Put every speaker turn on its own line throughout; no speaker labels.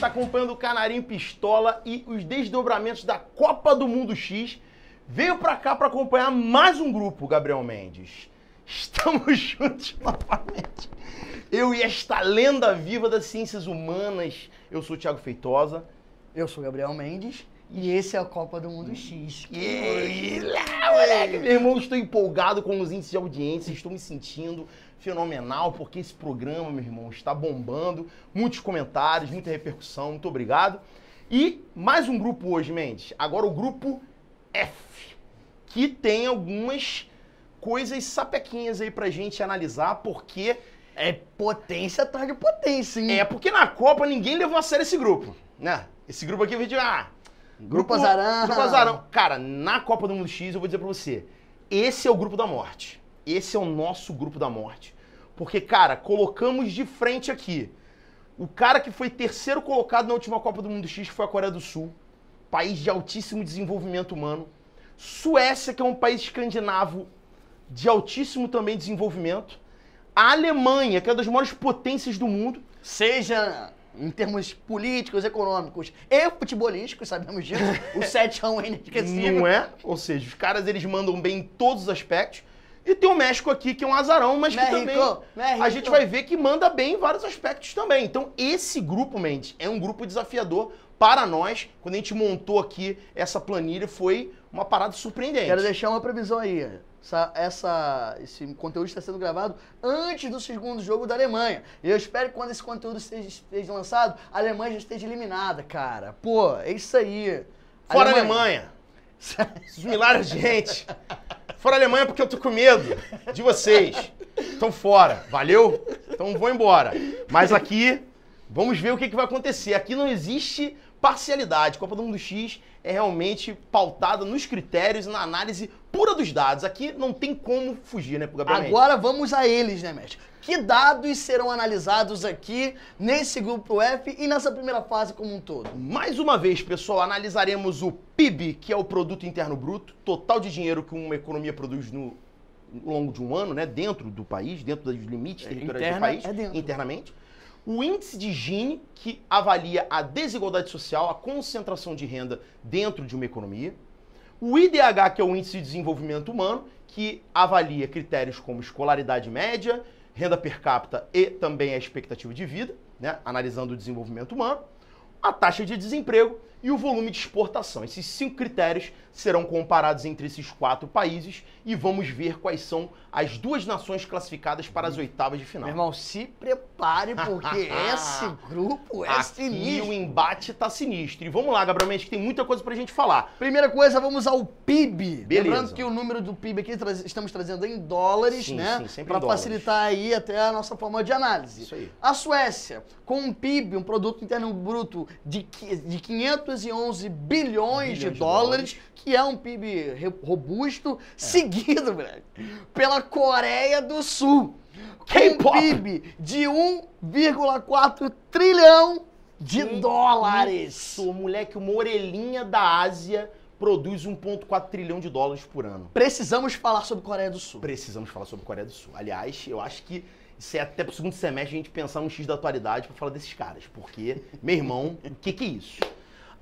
está acompanhando o Canarinho Pistola e os desdobramentos da Copa do Mundo X, veio pra cá pra acompanhar mais um grupo, Gabriel Mendes. Estamos juntos novamente. Eu e esta lenda viva das ciências humanas. Eu sou o Thiago Feitosa.
Eu sou o Gabriel Mendes. E esse é a Copa do Mundo X.
Moleque, meu irmão, estou empolgado com os índices de audiência, estou me sentindo fenomenal, porque esse programa, meu irmão, está bombando. Muitos comentários, muita repercussão, muito obrigado. E mais um grupo hoje, Mendes. Agora o grupo F, que tem algumas coisas sapequinhas aí pra gente analisar, porque...
É potência atrás de potência, hein?
É, porque na Copa ninguém levou a sério esse grupo, né? Esse grupo aqui,
Grupo Azarão.
Grupo Azarão. Cara, na Copa do Mundo X, eu vou dizer pra você, esse é o grupo da morte. Esse é o nosso grupo da morte. Porque, cara, colocamos de frente aqui o cara que foi terceiro colocado na última Copa do Mundo X, que foi a Coreia do Sul, país de altíssimo desenvolvimento humano. Suécia, que é um país escandinavo de altíssimo também desenvolvimento. A Alemanha, que é uma das maiores potências do mundo.
Seja em termos políticos, econômicos e futebolísticos, sabemos disso. O 7-1 é inesquecível.
Não é? Ou seja, os caras eles mandam bem em todos os aspectos. E tem o México aqui, que é um azarão, mas que também a gente vai ver que manda bem em vários aspectos também. Então, esse grupo, Mendes, é um grupo desafiador para nós. Quando a gente montou aqui essa planilha, foi uma parada surpreendente.
Quero deixar uma previsão aí. Esse conteúdo está sendo gravado antes do segundo jogo da Alemanha. E eu espero que quando esse conteúdo esteja lançado, a Alemanha já esteja eliminada, cara. Pô, é isso aí.
Fora Alemanha! Esses milhares de gente. Fora Alemanha porque eu tô com medo de vocês. Então fora, valeu? Então vou embora. Mas aqui, vamos ver o que vai acontecer. Aqui não existe parcialidade. Copa do Mundo X é realmente pautada nos critérios e na análise pura dos dados. Aqui não tem como fugir, né, pro Gabriel?
Agora vamos a eles, né, mestre? Que dados serão analisados aqui nesse grupo F e nessa primeira fase como um todo?
Mais uma vez, pessoal, analisaremos o PIB, que é o Produto Interno Bruto, total de dinheiro que uma economia produz no longo de um ano, né, dentro do país, dentro dos limites territoriais do país, internamente. O índice de Gini, que avalia a desigualdade social, a concentração de renda dentro de uma economia. O IDH, que é o Índice de Desenvolvimento Humano, que avalia critérios como escolaridade média, renda per capita e também a expectativa de vida, né, analisando o desenvolvimento humano. A taxa de desemprego e o volume de exportação. Esses 5 critérios serão comparados entre esses 4 países e vamos ver quais são as 2 nações classificadas para as oitavas de final.
Meu irmão, se prepare porque esse grupo é sinistro.
O embate tá sinistro. E vamos lá, Gabriel Mendes, que tem muita coisa pra gente falar.
Primeira coisa, vamos ao PIB.
Beleza.
Lembrando que o número do PIB aqui estamos trazendo em dólares, né?
Sim, sempre
para
em dólares.
facilitar aí até a nossa forma de análise.
Isso aí.
A Suécia, com um PIB, um produto interno bruto de 511 bilhões de dólares, que é um PIB robusto, seguido, velho, pela Coreia do Sul, com um PIB de 1,4 trilhão de dólares.
Isso, moleque, uma orelhinha da Ásia produz 1,4 trilhão de dólares por ano.
Precisamos falar sobre Coreia do Sul.
Precisamos falar sobre Coreia do Sul. Aliás, eu acho que isso é até pro segundo semestre a gente pensar num X da atualidade pra falar desses caras. Porque, meu irmão, o que é isso?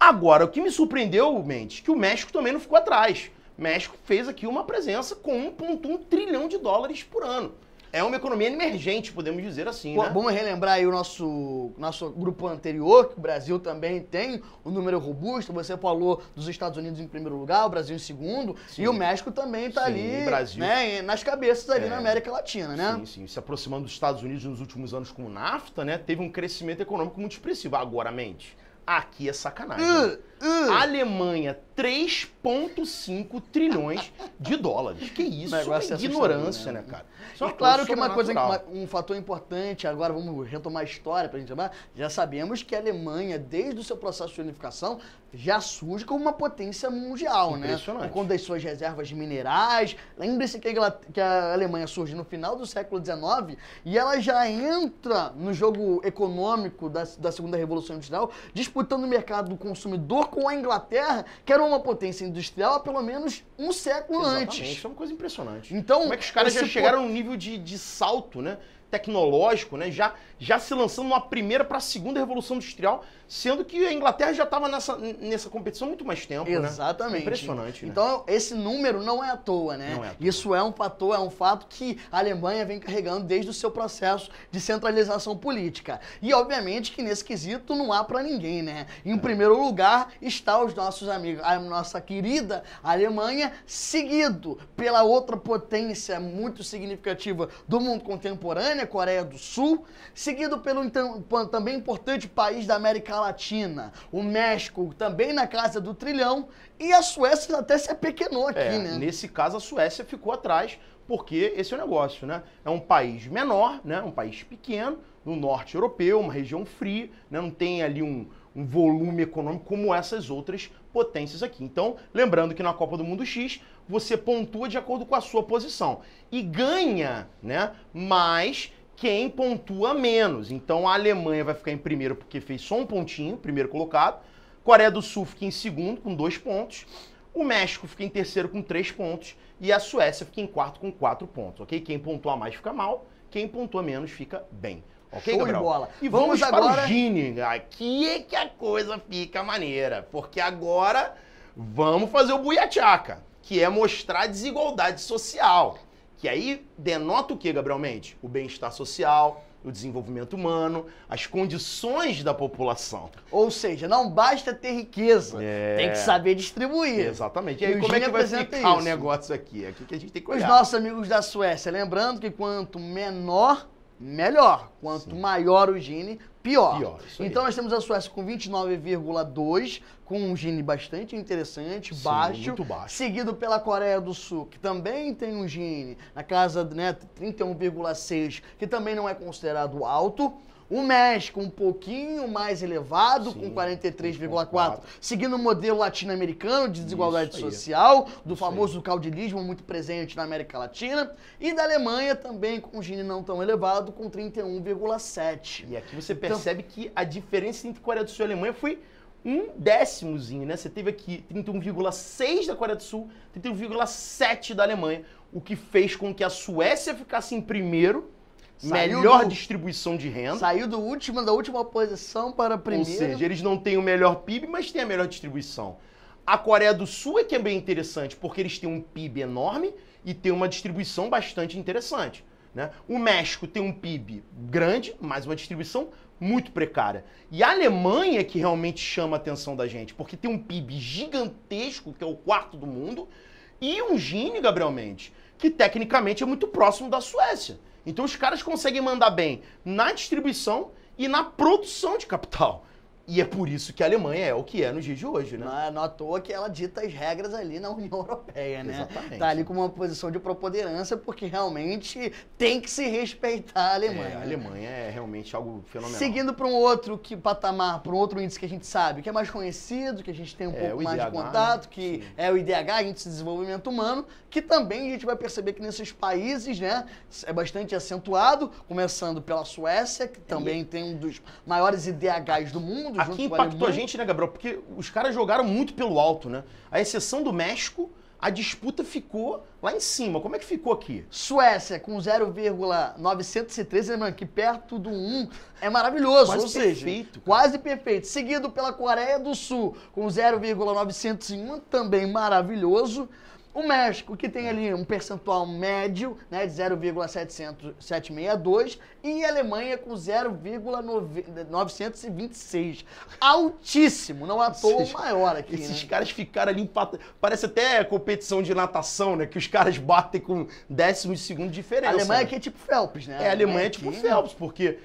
Agora, o que me surpreendeu, Mendes, que o México também não ficou atrás. O México fez aqui uma presença com 1,1 trilhão de dólares por ano. É uma economia emergente, podemos dizer assim, né?
Vamos relembrar aí o nosso grupo anterior, que o Brasil também tem um número robusto. Você falou dos Estados Unidos em primeiro lugar, o Brasil em segundo. Sim. E o México também está ali,
Brasil,
né, nas cabeças ali na América Latina, né?
Sim. Se aproximando dos Estados Unidos nos últimos anos com o NAFTA, né? Teve um crescimento econômico muito expressivo. Agora, Mendes, aqui é sacanagem. A Alemanha, 3,5 trilhões de dólares. Que isso? Isso é ignorância, né, cara?
E claro que um fator importante, agora vamos retomar a história pra gente lembrar, já sabemos que a Alemanha, desde o seu processo de unificação, já surge como uma potência mundial, né?
Impressionante.
Com das suas reservas de minerais. Lembre-se que a Alemanha surge no final do século XIX e ela já entra no jogo econômico da segunda Revolução Industrial, disputando o mercado do consumidor com a Inglaterra, que era uma potência industrial há pelo menos um século antes.
Isso é uma coisa impressionante.
Então,
como é que os caras já chegaram num nível de salto, né? tecnológico, né? Já se lançando numa primeira para a segunda revolução industrial, sendo que a Inglaterra já estava nessa competição há muito mais tempo,
Exatamente.
Né? Impressionante, né?
Então, esse número não é à toa, né?
Não é à toa.
Isso é um fator, é um fato que a Alemanha vem carregando desde o seu processo de centralização política. E, obviamente, que nesse quesito não há para ninguém, né? Em primeiro lugar está os nossos amigos, a nossa querida Alemanha, seguido pela outra potência muito significativa do mundo contemporâneo, a Coreia do Sul, seguido pelo também importante país da América Latina, o México, também na casa do trilhão, e a Suécia até se apequenou aqui, né?
Nesse caso, a Suécia ficou atrás, porque esse é o negócio, né? É um país menor, né? Um país pequeno, no norte europeu, uma região fria, né? Não tem ali um volume econômico como essas outras potências aqui. Então, lembrando que na Copa do Mundo X, você pontua de acordo com a sua posição. E ganha, né? Mas quem pontua menos. Então, a Alemanha vai ficar em primeiro porque fez só um pontinho, primeiro colocado. Coreia do Sul fica em segundo com 2 pontos. O México fica em terceiro com 3 pontos. E a Suécia fica em quarto com 4 pontos, ok? Quem pontua mais fica mal, quem pontua menos fica bem. Ok,
show
Gabriel?
de bola.
E vamos agora para o Gini. Aqui é que a coisa fica maneira. Porque agora vamos fazer o buiachaca, que é mostrar a desigualdade social. Que aí denota o que, Gabriel Mendes? O bem-estar social, o desenvolvimento humano, as condições da população.
Ou seja, não basta ter riqueza, tem que saber distribuir.
Exatamente. E aí, como é que vai ficar o negócio aqui? Aqui que a gente tem que olhar.
Os nossos amigos da Suécia, lembrando que quanto menor, melhor. Quanto maior o Gini, pior. Então nós temos a Suécia com 29,2, com um Gini bastante interessante, baixo.
Muito baixo.
Seguido pela Coreia do Sul, que também tem um Gini na casa de 31,6, que também não é considerado alto. O México um pouquinho mais elevado, com 43,4, seguindo o modelo latino-americano de desigualdade social, do famoso caudilismo muito presente na América Latina, e da Alemanha também com um Gini não tão elevado, com 31,7.
E aqui você percebe que a diferença entre Coreia do Sul e Alemanha foi um décimozinho, né? Você teve aqui 31,6 da Coreia do Sul, 31,7 da Alemanha, o que fez com que a Suécia ficasse em primeiro, melhor distribuição de renda.
Saiu da última posição para a primeira.
Ou seja, eles não têm o melhor PIB, mas têm a melhor distribuição. A Coreia do Sul é que é bem interessante, porque eles têm um PIB enorme e têm uma distribuição bastante interessante, né? O México tem um PIB grande, mas uma distribuição muito precária. E a Alemanha é que realmente chama a atenção da gente, porque tem um PIB gigantesco, que é o quarto do mundo, e um Gini, Gabriel Mendes, que tecnicamente é muito próximo da Suécia. Então os caras conseguem mandar bem na distribuição e na produção de capital. E é por isso que a Alemanha é o que é nos dias de hoje, né?
Não à toa que ela dita as regras ali na União Europeia, né?
Exatamente.
Tá ali com uma posição de preponderância, porque realmente tem que se respeitar a Alemanha.
A Alemanha é realmente algo fenomenal.
Seguindo para um outro patamar, para um outro índice que a gente sabe, que é mais conhecido, que a gente tem um pouco mais de contato, que é o IDH, Índice de Desenvolvimento Humano, que também a gente vai perceber que nesses países, né, é bastante acentuado, começando pela Suécia, que também tem um dos maiores IDHs do mundo.
Aqui impactou a gente, né, Gabriel? Porque os caras jogaram muito pelo alto, né? A exceção do México, a disputa ficou lá em cima. Como é que ficou aqui?
Suécia com 0,913, lembrando que perto do 1 é maravilhoso,
quase
ou seja,
perfeito,
quase perfeito. Seguido pela Coreia do Sul com 0,901, também maravilhoso. O México, que tem ali um percentual médio, né, de 0,762, e a Alemanha com 0,926. Altíssimo, não à toa o maior aqui.
Esses caras ficaram ali empatados. Parece até competição de natação, né? Que os caras batem com décimos de segundo de diferença.
A Alemanha aqui é tipo Phelps, né?
A Alemanha é tipo Phelps, porque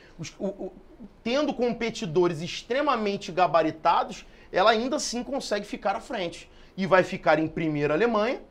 tendo competidores extremamente gabaritados, ela ainda assim consegue ficar à frente. E vai ficar em primeiro a Alemanha.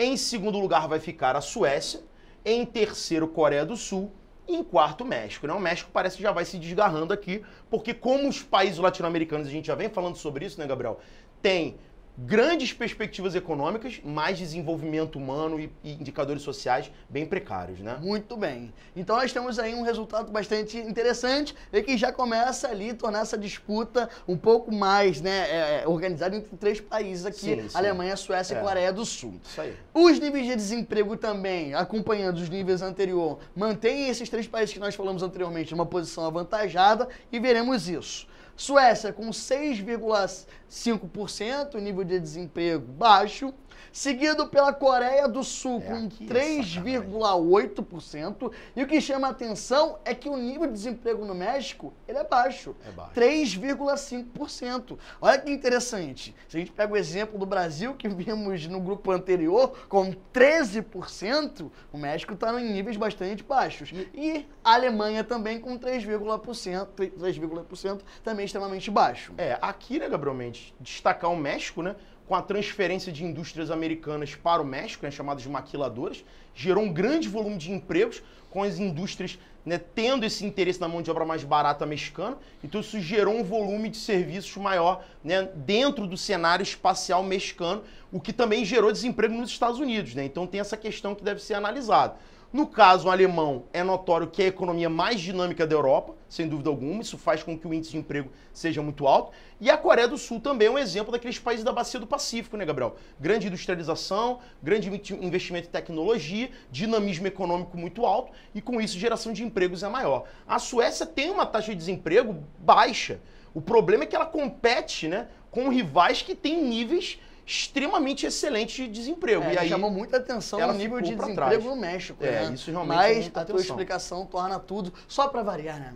Em segundo lugar vai ficar a Suécia, em terceiro Coreia do Sul e em quarto México. Né? O México parece que já vai se desgarrando aqui, porque como os países latino-americanos, a gente já vem falando sobre isso, né, Gabriel? Tem grandes perspectivas econômicas, mais desenvolvimento humano e indicadores sociais bem precários, né?
Muito bem. Então nós temos aí um resultado bastante interessante e que já começa ali a tornar essa disputa um pouco mais, né, organizada entre 3 países aqui, sim. Alemanha, Suécia e Coreia do Sul.
Isso aí.
Os níveis de desemprego também, acompanhando os níveis anteriores, mantêm esses 3 países que nós falamos anteriormente numa posição avantajada e veremos isso. Suécia com 6,5%, nível de desemprego baixo, seguido pela Coreia do Sul com 3,8%. E o que chama a atenção é que o nível de desemprego no México ele é baixo, 3,5%. Olha que interessante. Se a gente pega o exemplo do Brasil, que vimos no grupo anterior, com 13%, o México está em níveis bastante baixos. E a Alemanha também com 3,1%, também extremamente baixo.
Aqui, né, Gabriel Mendes, destacar o México, né? Com a transferência de indústrias americanas para o México, né, chamadas de maquiladoras, gerou um grande volume de empregos, com as indústrias, né, tendo esse interesse na mão de obra mais barata mexicana. Então isso gerou um volume de serviços maior, né, dentro do cenário espacial mexicano, o que também gerou desemprego nos Estados Unidos, né? Então tem essa questão que deve ser analisada. No caso alemão, é notório que é a economia mais dinâmica da Europa, sem dúvida alguma, isso faz com que o índice de emprego seja muito alto. E a Coreia do Sul também é um exemplo daqueles países da bacia do Pacífico, né, Gabriel? Grande industrialização, grande investimento em tecnologia, dinamismo econômico muito alto e com isso geração de empregos é maior. A Suécia tem uma taxa de desemprego baixa. O problema é que ela compete, né, com rivais que têm níveis extremamente excelente de desemprego.
E aí chamou muita atenção o nível de desemprego no México. Né?
Isso realmente
Mas a tua explicação torna tudo, só para variar, né?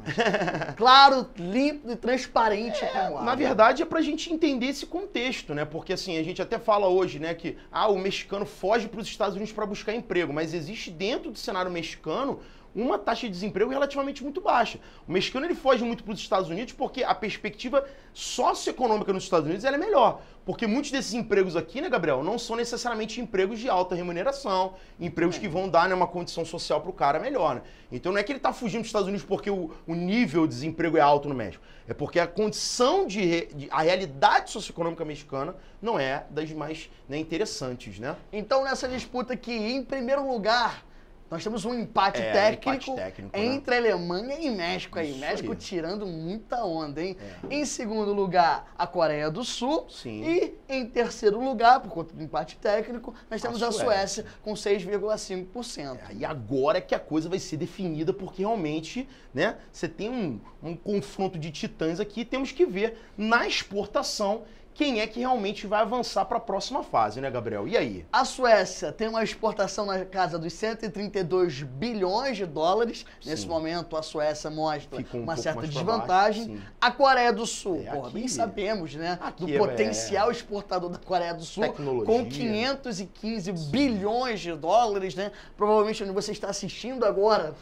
Claro, limpo e transparente como água.
Na verdade é pra gente entender esse contexto, né? Porque assim, a gente até fala hoje, né, que o mexicano foge para os Estados Unidos para buscar emprego, mas existe dentro do cenário mexicano uma taxa de desemprego relativamente muito baixa. O mexicano ele foge muito para os Estados Unidos porque a perspectiva socioeconômica nos Estados Unidos ela é melhor. Porque muitos desses empregos aqui, né, Gabriel, não são necessariamente empregos de alta remuneração, empregos que vão dar, né, uma condição social para o cara melhor. Né? Então não é que ele está fugindo dos Estados Unidos porque o nível de desemprego é alto no México. É porque a condição a realidade socioeconômica mexicana não é das mais, né, interessantes, né?
Então nessa disputa aqui, em primeiro lugar, nós temos um empate técnico entre Alemanha e México aí. México tirando muita onda, hein? Em segundo lugar, a Coreia do Sul.
Sim.
E em terceiro lugar, por conta do empate técnico, nós temos a Suécia com 6,5%.
E agora é que a coisa vai ser definida, porque realmente, né, você tem um confronto de titãs aqui. Temos que ver na exportação quem é que realmente vai avançar para a próxima fase, né, Gabriel? E aí?
A Suécia tem uma exportação na casa dos 132 bilhões de dólares. Sim. Nesse momento, a Suécia mostra uma certa desvantagem. A Coreia do Sul, bem sabemos, né, do potencial exportador da Coreia do Sul, com 515 bilhões de dólares, né? Provavelmente onde você está assistindo agora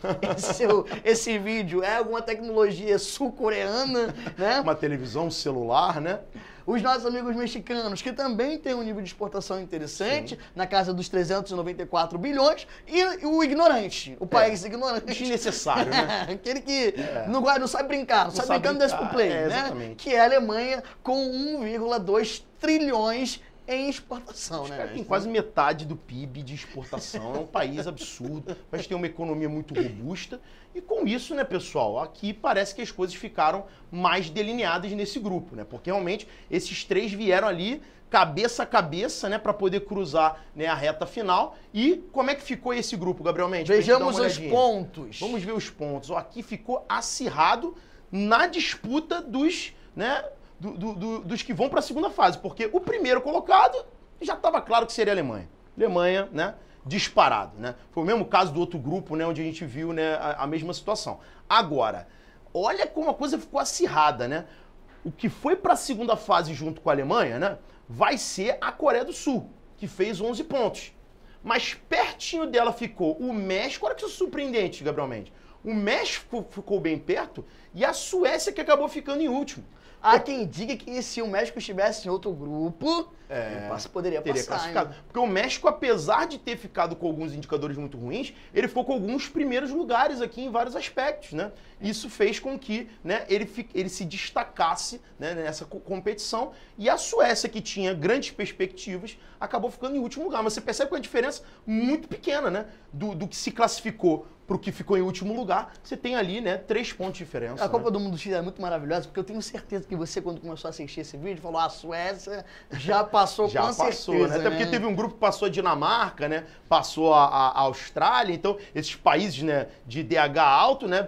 esse vídeo é alguma tecnologia sul-coreana, né?
Uma televisão, um celular, né?
Os nossos amigos mexicanos, que também têm um nível de exportação interessante, na casa dos 394 bilhões, e o ignorante, o país ignorante.
Desnecessário, né?
Aquele que não sabe brincar, não sabe brincar no décimo play, né? Que é a Alemanha com 1,2 trilhões em exportação, né?
Tem quase metade do PIB de exportação, é um país absurdo, mas tem uma economia muito robusta. E com isso, né, pessoal, aqui parece que as coisas ficaram mais delineadas nesse grupo, né? Porque realmente esses 3 vieram ali cabeça a cabeça, né, para poder cruzar, né, a reta final. E como é que ficou esse grupo, Gabriel Mendes?
Vejamos os pontos.
Vamos ver os pontos. Aqui ficou acirrado na disputa dos, né, dos que vão para a segunda fase, porque o primeiro colocado já estava claro que seria a Alemanha. Alemanha, né, disparado, né? Foi o mesmo caso do outro grupo, né, onde a gente viu, né, a mesma situação. Agora, olha como a coisa ficou acirrada, né? O que foi para a segunda fase junto com a Alemanha, né, vai ser a Coreia do Sul, que fez 11 pontos. Mas pertinho dela ficou o México. Olha que surpreendente, Gabriel Mendes. O México ficou bem perto e a Suécia que acabou ficando em último.
Há quem diga que se o México estivesse em outro grupo, poderia
teria
passar.
Classificado. Porque o México, apesar de ter ficado com alguns indicadores muito ruins, ele ficou com alguns primeiros lugares aqui em vários aspectos, né? Isso fez com que, né, ele se destacasse, né, nessa competição. E a Suécia, que tinha grandes perspectivas, acabou ficando em último lugar. Mas você percebe que é uma diferença muito pequena, né? Do que se classificou pro que ficou em último lugar, você tem ali, né, 3 pontos de diferença.
A Copa do Mundo X é muito maravilhosa, porque eu tenho certeza que você, quando começou a assistir esse vídeo, falou, a Suécia já passou
já
com
passou,
certeza,
né? Até porque teve um grupo que passou a Dinamarca, né? Passou a Austrália, então esses países, né, de DH alto, né?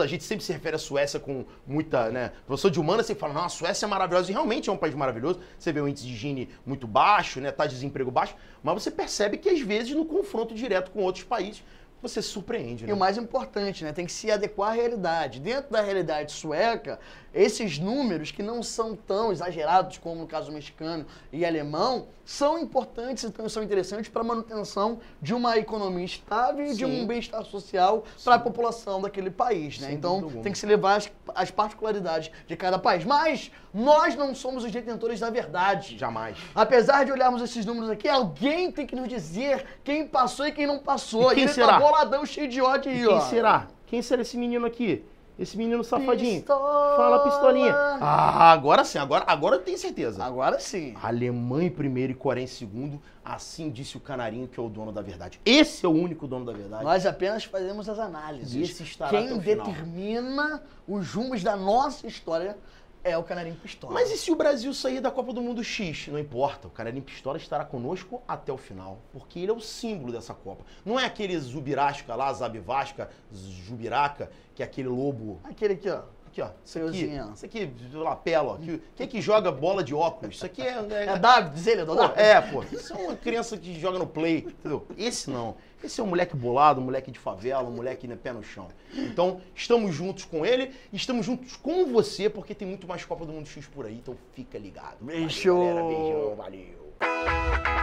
A gente sempre se refere à Suécia com muita, né? Professor de humanas sempre fala, não, a Suécia é maravilhosa, e realmente é um país maravilhoso. Você vê o índice de Gini muito baixo, né? Taxa de desemprego baixo, mas você percebe que às vezes no confronto direto com outros países, você se surpreende, né?
E o mais importante, né? Tem que se adequar à realidade. Dentro da realidade sueca, esses números que não são tão exagerados como no caso mexicano e alemão, são importantes e são interessantes para a manutenção de uma economia estável e de um bem-estar social para a população daquele país, né? Então, tem que se levar as particularidades de cada país. Mas nós não somos os detentores da verdade.
Jamais.
Apesar de olharmos esses números aqui, alguém tem que nos dizer quem passou e quem não passou.
E quem
ele
será?
Tá boladão, cheio de ódio aí, ó.
Quem será? Quem será esse menino aqui? Esse menino safadinho.
Pistola.
Fala, pistolinha. Ah, agora sim. Agora eu tenho certeza.
Agora sim.
Alemanha em primeiro e Coreia em segundo. Assim disse o canarinho que é o dono da verdade. Esse é o único dono da verdade.
Nós apenas fazemos as análises.
E esse estará
Quem
até o final.
determina os rumos da nossa história é o Canarinho Pistola.
Mas e se o Brasil sair da Copa do Mundo X? Não importa, o Canarinho Pistola estará conosco até o final, porque ele é o símbolo dessa Copa. Não é aquele Zubirasca lá, Zabivasca, Jubiraca, que é aquele lobo...
Aquele aqui, ó.
Aqui, ó.
Isso
aqui, lapela, ó. Quem é que joga bola de óculos? Isso aqui
é David, diz ele, é do David.
Pô. Isso é uma criança que joga no play, entendeu? Esse não. Esse é um moleque bolado, um moleque de favela, um moleque, né, pé no chão. Então, estamos juntos com ele e estamos juntos com você, porque tem muito mais Copa do Mundo X por aí, então fica ligado.
Beijo.
Valeu, galera. Beijão, valeu.